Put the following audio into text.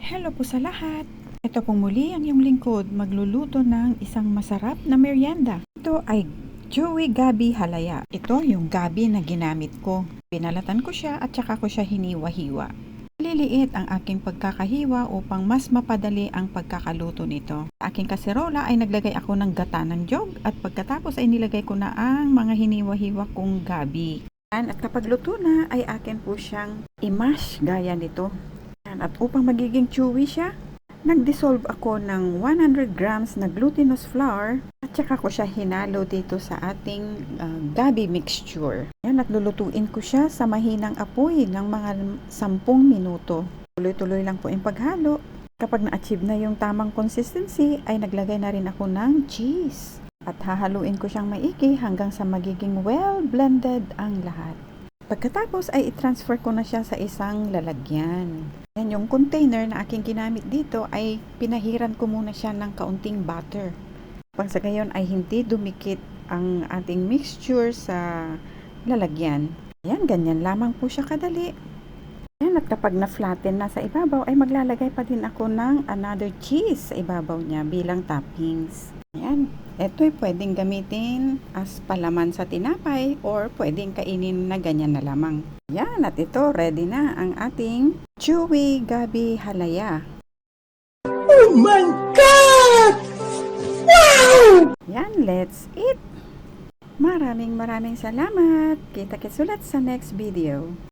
Hello po sa lahat! Ito pong muli ang iyong lingkod magluluto ng isang masarap na merienda. Ito ay chewy gabi halaya. Ito yung gabi na ginamit ko. Pinalatan ko siya at saka ko siya hiniwa-hiwa. Liliit ang aking pagkakahiwa upang mas mapadali ang pagkakaluto nito. Sa aking kaserola ay naglagay ako ng gata ng jog at pagkatapos ay nilagay ko na ang mga hiniwa-hiwa kong gabi. At kapag luto na ay akin po siyang i-mash gaya nito. At upang magiging chewy siya, nag-dissolve ako ng 100 grams na glutinous flour at saka ko siya hinalo dito sa ating gabi mixture. Yan, at lulutuin ko siya sa mahinang apoy ng mga 10 minuto. Tuloy-tuloy lang po yung paghalo. Kapag na-achieve na yung tamang consistency, ay naglagay na rin ako ng cheese. At hahaluin ko siyang maigi hanggang sa magiging well-blended ang lahat. Pagkatapos ay i-transfer ko na siya sa isang lalagyan. Yan, yung container na aking ginamit dito ay pinahiran ko muna siya ng kaunting butter. Pag sa gayon ay hindi dumikit ang ating mixture sa lalagyan. Yan, ganyan lamang po siya kadali. Yan, at kapag na-flatten na sa ibabaw ay maglalagay pa din ako ng another cheese sa ibabaw niya bilang toppings. Yan. Ito ay pwedeng gamitin as palaman sa tinapay or pwedeng kainin na ganyan na lamang. Yan, at ito ready na ang ating chewy gabi halaya. Oh my God! Wow! Yan, let's eat! Maraming salamat! Kita-kits ulit sa next video.